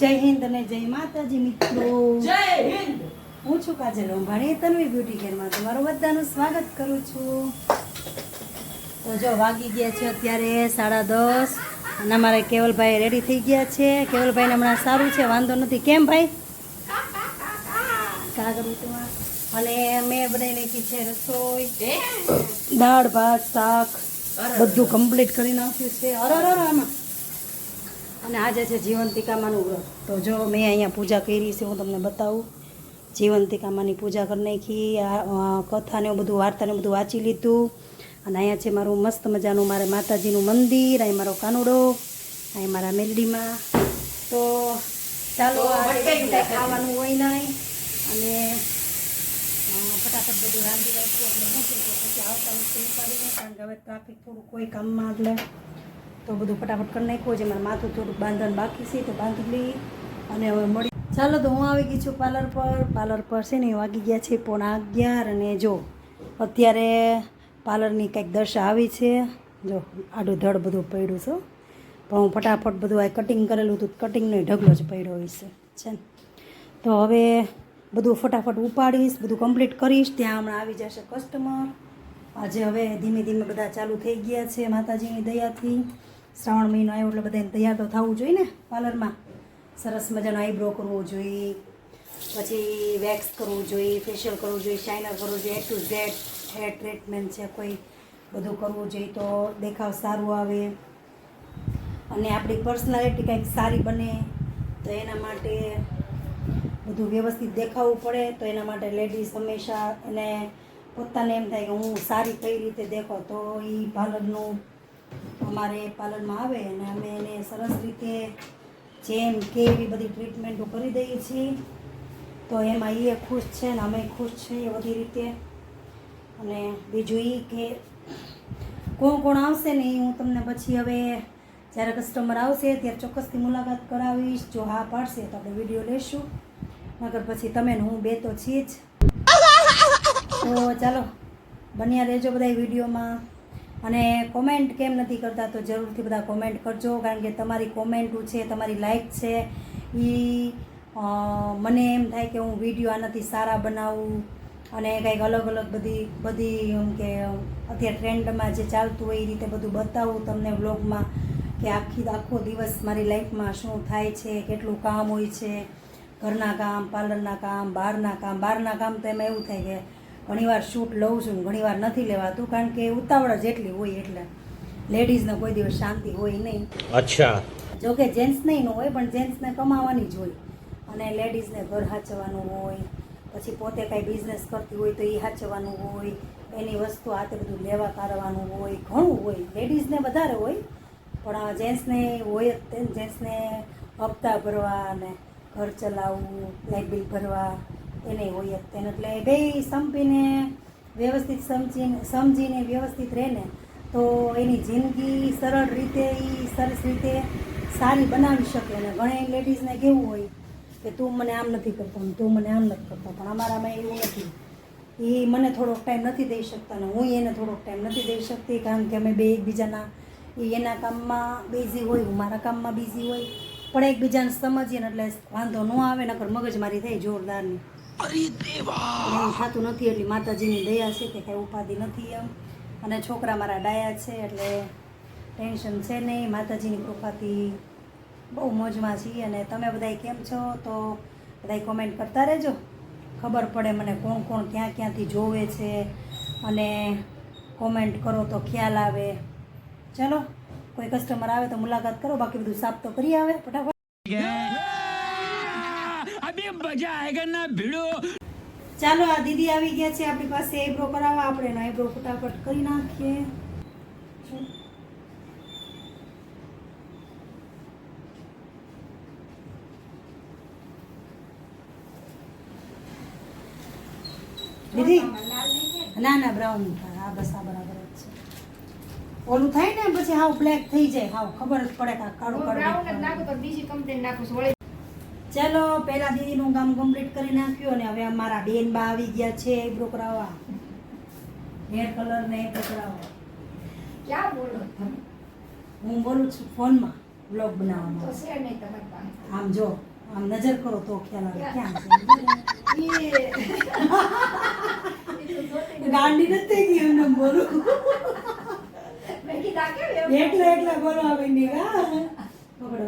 જય હિન્દ અને જય માતાજી મિત્રો. જય હિન્દ. હું છું કાજલ અંબાણી, તન્વી બ્યુટી કેરમાં તમારું બધાનું સ્વાગત કરું છું. તો જો વાગી ગયા છે અત્યારે 10:30 અને અમારા કેવલભાઈ રેડી થઈ ગયા છે. કેવલભાઈને હમણાં સારું છે, વાંધો નથી. કેમ ભાઈ? કાગળ અને મેં બનાવી નાખી છે રસોઈ, દાળ ભાત શાક બધું કમ્પ્લીટ કરી નાખ્યું છે. આમાં અને આજે છે જીવંતિકામાનું વ્રત. તો જો મેં અહીંયા પૂજા કરી છે, હું તમને બતાવું. જીવંતિકામાની પૂજા કરી નાખી, કથાને બધું વાર્તાને બધું વાંચી લીધું. અને અહીંયા છે મારું મસ્ત મજાનું મારે માતાજીનું મંદિર, અહીં મારો કાનુડો, અહીં મારા મેલડીમાં. તો ચાલો ખાવાનું હોય નહીં અને ફટાફટ બધું રાંધી રાખ્યું એટલે મૂકી તો પછી આવતા મુશ્કેલ પાડીને, કારણ કે હવે ટ્રાફિક થોડું કોઈ કામમાં એટલે તો બધું ફટાફટ કરી નાખ્યું છે. મારું માથું થોડુંક બાંધવાનું બાકી છે તો બાંધી લઈ અને હવે મળી. ચાલો તો હું આવી ગઈ છું પાર્લર પર છે ને વાગી ગયા છે 11:30 અને જો અત્યારે પાર્લરની કંઈક દશા આવી છે. જો આડું ધડ બધું પડ્યું છે, પણ હું ફટાફટ બધું આ કટિંગ કરેલું હતું, કટિંગનો ઢગલો જ પડ્યો હોય છે ને. તો હવે બધું ફટાફટ ઉપાડીશ, બધું કમ્પ્લીટ કરીશ. ત્યાં હમણાં આવી જશે કસ્ટમર. આજે હવે ધીમે ધીમે બધા ચાલુ થઈ ગયા છે માતાજીની દયાથી. શ્રાવણ મહિનો આવ્યો એટલે બધાને તૈયાર તો થવું જોઈએ ને પાર્લરમાં. સરસ મજાનો આઈબ્રો કરવો જોઈએ, પછી વેક્સ કરવું જોઈએ, ફેશિયલ કરવું જોઈએ, શાઇનર કરવું જોઈએ, A to Z hair treatment છે કોઈ બધું કરવું જોઈએ તો દેખાવ સારું આવે અને આપણી પર્સનાલિટી કંઈક સારી બને. તો એના માટે બધું વ્યવસ્થિત દેખાવું પડે. તો એના માટે લેડીઝ હંમેશા એને પોતાને એમ થાય કે હું સારી કઈ રીતે દેખો, તો એ પાર્લરનું અમારે પાર્લરમાં આવે અને અમે એને સરસ રીતે જેમ કે એવી બધી ટ્રીટમેન્ટો કરી દઈએ છીએ. તો એમાં એ ખુશ છે ને અમે ખુશ છીએ બધી રીતે. અને બીજું એ કે કોણ આવશે ને એ હું તમને પછી હવે જ્યારે કસ્ટમર આવશે ત્યારે ચોક્કસથી મુલાકાત કરાવીશ. જો હા પાડશે તો આપણે વિડીયો લેશું, નકર પછી તમે ને હું બે તો છીએ જ. તો ચાલો બન્યા રહેજો બધા વિડીયોમાં. અને કોમેન્ટ કેમ નથી કરતા તો જરૂરથી બધા કોમેન્ટ કરજો, કારણ કે તમારી કોમેન્ટો છે, તમારી લાઈક છે, એ મને એમ થાય કે હું વિડીયો આનાથી સારા બનાવું અને કંઈક અલગ અલગ બધી એમ કે અત્યારે ટ્રેન્ડમાં જે ચાલતું હોય એ રીતે બધું બતાવું તમને વ્લોગમાં, કે આખો દિવસ મારી લાઈફમાં શું થાય છે, કેટલું કામ હોય છે, ઘરના કામ, પાર્લરના કામ, બહારના કામ. તો એમાં એવું થાય કે ઘણીવાર શૂટ લઉં છું, ઘણીવાર નથી લેવાતું, કારણ કે ઉતાવળ જ એટલી હોય એટલે લેડીઝને કોઈ દિવસ શાંતિ હોય નહીં. અચ્છા. જોકે જેન્ટ્સને ન હોય, પણ જેન્ટ્સને કમાવાની જ હોય અને લેડીઝને ઘર સાચવવાનું હોય, પછી પોતે કાંઈ બિઝનેસ કરતી હોય તો એ સાચવવાનું હોય, એની વસ્તુ હાથે બધું લેવા કાઢવાનું હોય, ઘણું હોય. લેડીઝને વધારે હોય, પણ જેન્ટ્સને હોય જ તે. જેન્ટ્સને હપ્તા ભરવા અને ઘર ચલાવવું, લાઇટ બિલ ભરવા એને હોય જ તેને. એટલે બે સંપીને વ્યવસ્થિત સમજીને વ્યવસ્થિત રહે ને તો એની જિંદગી સરળ રીતે સરસ રીતે સારી બનાવી શકે. અને ઘણી લેડીઝને કેવું હોય કે તું મને આમ નથી કરતો, તું મને આમ નથી કરતો, પણ અમારામાં એવું નથી. એ મને થોડોક ટાઈમ નથી દઈ શકતા ને હું એને થોડોક ટાઈમ નથી દઈ શકતી, કારણ કે અમે બે એકબીજાના, એ એના કામમાં બિઝી હોય, હું મારા કામમાં બિઝી હોય, પણ એકબીજાને સમજીએ ને એટલે વાંધો ન આવે. નકર મગજમારી થઈ જોરદારની. એવું થતું નથી. એટલે માતાજીની દયા છે કે કાંઈ ઉપાધિ નથી એમ. અને છોકરા મારા ડાયા છે એટલે ટેન્શન છે નહીં. માતાજીની કૃપાથી બહુ મોજમાં છીએ. અને તમે બધાય કેમ છો તો બધાય કોમેન્ટ કરતા રહેજો, ખબર પડે મને કોણ ક્યાંથી જોવે છે, અને કોમેન્ટ કરો તો ખ્યાલ આવે. ચલો કોઈ કસ્ટમર આવે તો મુલાકાત કરો, બાકી બધું સાફ તો કરી આવે ફટાફટ. ચાલો આ દીદી આવી ગયા છે આપણી પાસે આઈબ્રો કરાવવા. આપણે એનો આઈબ્રો ફટાફટ કરી નાખીએ. દીદી ના બ્રાઉન થાય. હા બસ આ બરાબર જ છે. ઓલું થાય ને પછી હાવ બ્લેક થઈ જાય, હાવ ખબર જ પડે કે કાળું કાળું. ચાલો પહેલા દીદીનું કામ કમ્પ્લીટ કરી નાખ્યું અને હવે અમારા બેન બા આવી ગયા છે આઈબ્રો કરાવવા, હેર કલર ને આઈબ્રો કરાવવા. ક્યાં બોલો? હું બોલું છું ફોનમાં, વ્લોગ બનાવવામાં. આમ જો આમ નજર કરો તો ખ્યાલ આવે ક્યાં છે ગાંડી નથી થઈ ગઈ એમને બોલું એકલા બોલો આવે ને પકડો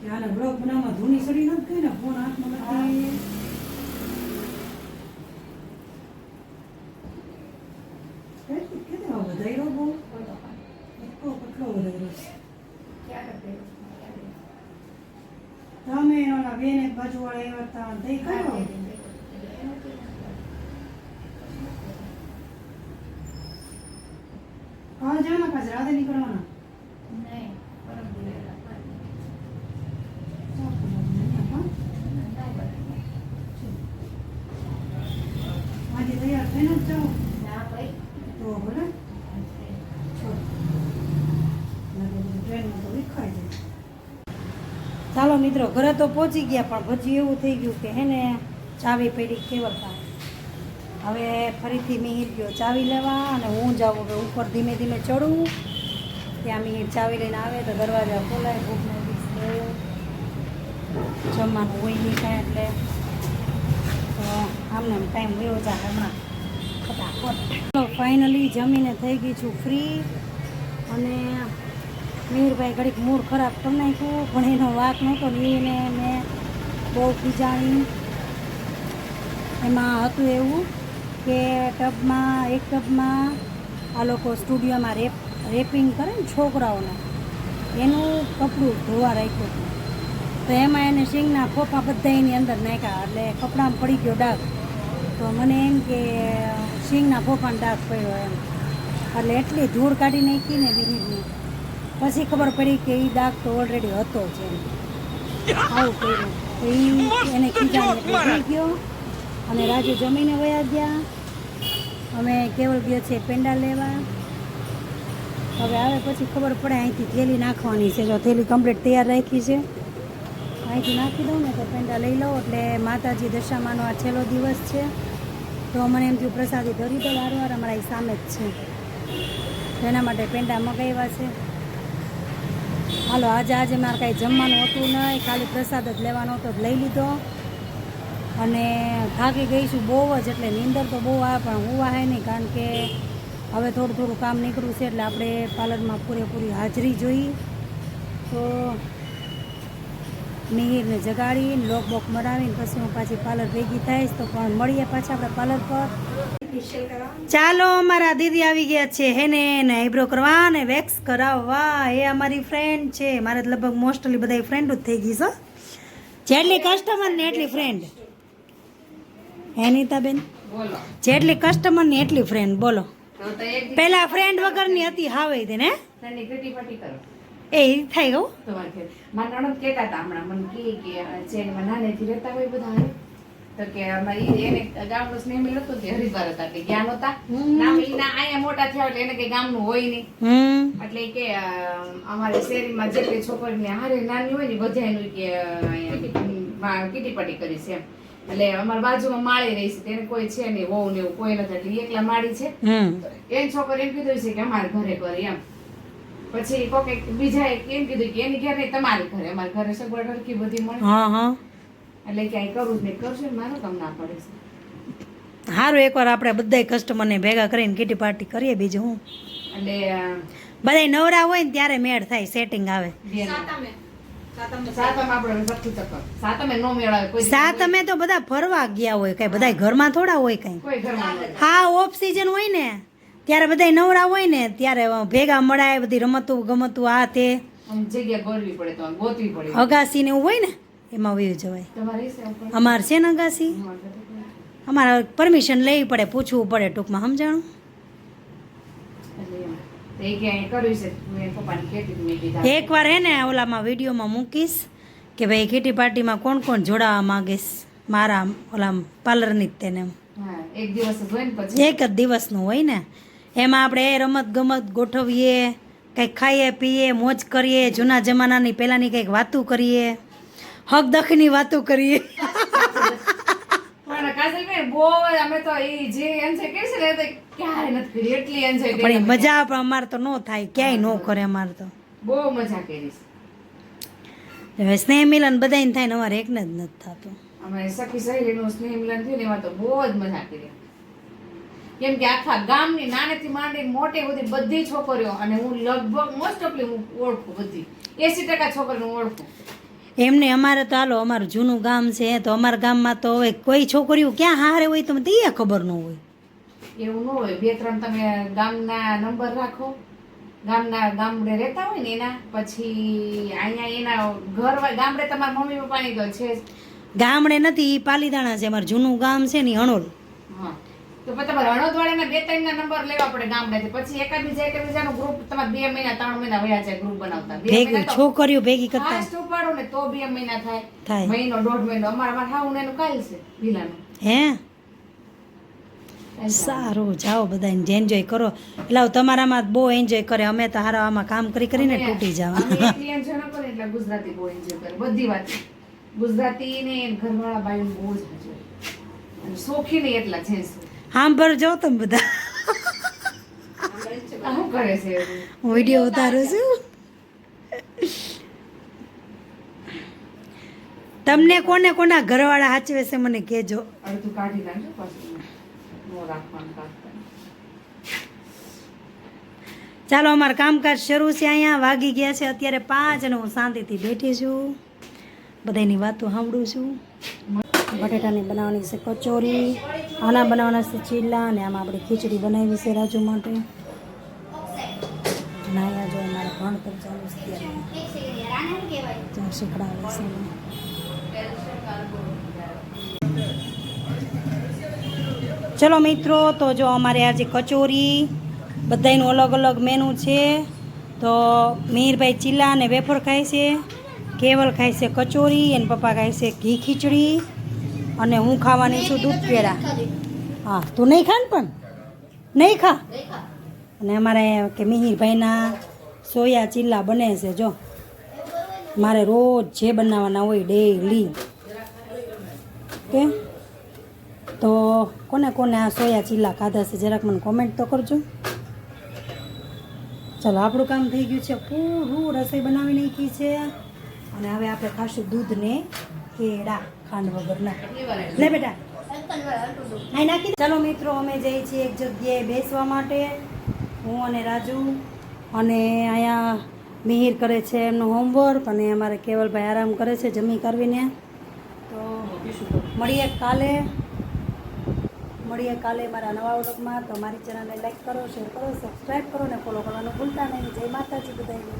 ક્યાં બ્લોગ બનાવવા ધૂની સડી નથી ગઈ ને ફોન હાથમાં નથી કેટલો વધાર્યો બહુ કેટલો વધાર્યો તમે એના બેન એક બાજુ વાળા એવા હતા દઈ કયો કાલ જવાના પાછળ રાતે નીકળવાના આજે તૈયાર થઈને જ જાઓ તો ભલે ચાલો મિત્રો ઘરે તો પહોંચી ગયા પણ પછી એવું થઈ ગયું કે હે ને ચાવી પડી કેવડતા હવે ફરીથી મિહિર ગયો ચાવી લેવા અને હું જાઉં હવે ઉપર ધીમે ધીમે ચડું ત્યાં મિહિર ચાવી લઈને આવે તો દરવાજા ખોલાય ભૂખ નથી જમવાનું હોય નહીં કાંઈ એટલે તો આમને ટાઈમ વયો જાય હમણાં ફટાફટ ફાઇનલી જમીને થઈ ગઈ છું ફ્રી અને મિહિરભાઈ ઘડીક મૂડ ખરાબ કરી નાખ્યું પણ એનો વાક નહોતો ને એને મેં બહુ ખીજાણી એમાં હતું એવું કે એક ટબમાં આ લોકો સ્ટુડિયોમાં રેપિંગ કરે ને છોકરાઓને એનું કપડું ધોવા રાખ્યું હતું તો એમાં એને શીંગના ખોફા બધા એની અંદર નાખ્યા એટલે કપડામાં પડી ગયો ડાઘ તો મને એમ કે શીંગના ખોફાનો ડાઘ પડ્યો એમ એટલે એટલી ધૂળ કાઢી નાખી ને મિહિરની પછી ખબર પડી કે એ દાગ તો ઓલરેડી હતો જ એમ આવું કર્યું તો એને ખીજાને એટલે ગયો અને રાજુ જમીને વયા ગયા અમે કેવલ ગયો છે પેંડા લેવા હવે આવે પછી ખબર પડે અહીંથી થેલી નાખવાની છે જો થેલી કમ્પ્લીટ તૈયાર રાખી છે અહીંથી નાખી દઉં ને તો પેંડા લઈ લઉં એટલે માતાજી દશામાનો આ છેલ્લો દિવસ છે તો મને એમ થયું પ્રસાદી ધરી દો વારવાર અમારા એ સામે જ છે એના માટે પેંડા મગાવ્યા છે હાલો આજે મારે કાંઈ જમવાનું હતું નહીં ખાલી પ્રસાદ જ લેવાનો હતો લઈ લીધો અને થાકી ગઈ છું બહુ જ એટલે નીંદર તો બહુ આવે પણ હું આવે નહીં કારણ કે હવે થોડું કામ નીકળ્યું છે એટલે આપણે પાર્લરમાં પૂરેપૂરી હાજરી જોઈ તો મિહિરને જગાડીને લોક બોક મરાવીને પછી હું પાછી પાર્લર ભેગી થઈશ તો પણ મળીએ પાછા આપણે પાર્લર પર ચાલો અમારા દીદી આવી ગયા છે હેને એને આઈબ્રો કરવા ને વેક્સ કરાવવા એ અમારી ફ્રેન્ડ છે મારે લગભગ મોસ્ટલી બધા ફ્રેન્ડ જ થઈ ગઈ છે જેટલી કસ્ટમર ને એટલી ફ્રેન્ડ હે નીતાબેન જેટલી કસ્ટમર ને એટલી ફ્રેન્ડ બોલો પેલા ફ્રેન્ડ વગરની હતી હાવે ને એ થાય ગયું મારા નણંદ કહેતા હતા હમણાં મને કે ચેનમાં નાનેથી રહેતા હોય બધા તો કે એને ગામનો સ્નેહ મિલ હતો તે હરિદ્વાર હતા એટલે જ્ઞાન હતા નામ એના અહીંયા મોટા થયા એટલે એને કઈ ગામનું હોય નહીં એટલે કે અમારે શેરીમાં જેટલી છોકરીને હારે નાની હોય ને બધાનું કે અહીંયા કીટી પાટી કરી છે એમ એટલે અમારા બાજુમાં માળી રહી છે તેને કોઈ છે નહીં વહુ ને એવું કોઈ નથી એટલે એકલા માળી છે એની છોકરી એમ કીધું છે કે અમારે ઘરે કરી એમ પછી કોકે બીજા એમ કીધું કે એની ઘરે નહીં તમારી ઘરે અમારા ઘરે સગવડ હરખી બધી મળે એટલે ક્યાંય કરવું જ નહીં કરશે ને મારું કામ ના પડે છે સારું એકવાર આપણે બધા કસ્ટમરને ભેગા કરીને કીટી પાર્ટી કરીએ બીજું હું એટલે બધા નવરા હોય ને ત્યારે મેળ થાય સેટિંગ આવે સાતમે તો બધા ફરવા ગયા હોય કઈ બધા ઘરમાં થોડા હોય કઈ હા ઓફ સિઝન હોય ને ત્યારે બધા નવરા હોય ને ત્યારે ભેગા મળાય બધી રમતું ગમતું આ તે જગ્યા ગોરવી પડે તો ગોતવી પડે અગાસી ને એવું હોય ને એમાં વયું જવાય અમારે છે ને અગાસી અમારે પરમિશન લેવી પડે પૂછવું પડે ટૂંકમાં સમજાણું એકવાર હે ને ઓલામાં વિડીયોમાં મૂકીશ કે ભાઈ કીટી પાર્ટીમાં કોણ કોણ જોડાવા માંગીશ મારા ઓલા પાર્લરની જ તેને એક જ દિવસનું હોય ને એમાં આપણે રમત ગમત ગોઠવીએ કંઈક ખાઈએ પીએ મોજ કરીએ જૂના જમાનાની પહેલાંની કંઈક વાતું કરીએ હક દખની વાતો કરીએ કાજલબેન બહુ અમે તો એ જે એમ છે કે છે ક્યારેય નથી કરી એટલી એન્જોય પણ એ મજા પણ અમારે તો ન થાય, ક્યાંય ન કરે અમારે તો. બહુ મજા કરી છે. હવે સ્નેહ મિલન બધાને થાય ને અમારે એકને જ નથી થતું. અમે સખી સહેલીનું સ્નેહ મિલન થયું ને એમાં તો બહુ જ મજા કરી. કેમ કે આખા ગામની નાનેથી માંડી મોટી બધી બધી છોકરીઓ, અને હું લગભગ મોસ્ટ ઓફલી હું ઓળખું બધી 80% છોકરીઓ હું ઓળખું. એમને અમારે તો હાલો અમારું જૂનું ગામ છે તો અમારા ગામમાં તો હવે કોઈ છોકરીઓ ક્યાં હારે હોય તો મને એ ખબર ન હોય. એવું ન હોય. 2-3 તમે ગામના નંબર રાખો, ગામડે રહેતા હોય ને એના, પછી અહીંયા એના ઘર ગામડે તમારા મમ્મી પપ્પાની તો છે જ. ગામડે નથી, પાલીતાણા છે અમારું જૂનું ગામ છે ને અણોલ. હા, તો પછી તમારે હળદવાળાના 2-3 ના નંબર લેવા પડે ગામડેથી. પછી એકાબીજાનું ગ્રુપ તમારે 2 મહિના 3 મહિના વયા જાય ગ્રુપ બનાવતા. ભેગું છોકરીઓ ભેગી કરતા ફાસ્ટ ઉપાડો ને તો 2 મહિના થાય. થાય, મહિનો 1.5 મહિનો. અમારા હાઉ એનું કાલ છે ભીલાનું. હે સારું, જાઓ બધા એન્જોય કરો. એટલે તમારામાં બહુ એન્જોય કરે, અમે તો હારા આમાં કામ કરીને તૂટી જવા. અમે એટલી એન્જોય ન કરે એટલે ગુજરાતી બહુ એન્જોય કરે બધી વાત. ગુજરાતી ને ઘરવાળા બાઈ બહુ જ હાજર અને શોખીન એટલા છે. સાંભળજો તમે બધા, શું કરે છે હું વિડીયો ઉતારું છું. તમને કોના ઘરવાળા સાચવે છે મને કહેજો. અડધું કાઢી નાખજો પાછું નો રાખવાનું કાઢતા. ચાલો અમારું કામકાજ શરૂ છે. અહીંયા વાગી ગયા છે અત્યારે 5 અને હું શાંતિથી બેઠી છું, બધાની વાતો સાંભળું છું. બટેટાની બનાવવાની છે કચોરી, આના બનાવવાના છે ચીલા, અને આમાં આપણે ખીચડી બનાવી છે રાજુ માટે. નાયા જો મારે ભણતર ચાલુ છે ત્યાં શીખડાવે છે. ચલો મિત્રો, તો જો અમારે આજે કચોરી બધાનું અલગ અલગ મેનુ છે. તો મિહિરભાઈ ચીલા અને વેફર ખાય છે, કેવલ ખાય છે કચોરી, અને પપ્પા ખાય છે ઘી ખીચડી, અને હું ખાવાની છું દૂધ પેડા. હા, તું નહીં ખા ને પણ નહીં ખા. અને અમારે કે મિહિરભાઈના સોયા ચીલા બને છે. જો મારે રોજ જે બનાવવાના હોય ડેઈલી. ઓકે, તો કોને આ સોયા ચીલા ખાધા છે જરાક મને કોમેન્ટ તો કરજો. ચાલો, આપણું કામ થઈ ગયું છે પૂરું, રસોઈ બનાવી નાખી છે. અને હવે આપણે ખાશું દૂધ ને કેળા ખાંડ વગરના. લે બેટા અહીં નાખી. ચાલો મિત્રો, અમે જઈએ છીએ એક જગ્યાએ બેસવા માટે, હું અને રાજુ. અને અહીંયા મિહિર કરે છે એમનું હોમવર્ક, અને અમારે કેવલભાઈ આરામ કરે છે જમી કરવીને. તો મળીએ કાલે મારા નવા વ્લોગમાં. તો મારી ચેનલને લાઈક કરો, શેર કરો, સબસ્ક્રાઈબ કરો અને ફોલો કરવાનું ભૂલતા નહીં. જય માતાજી બધાને.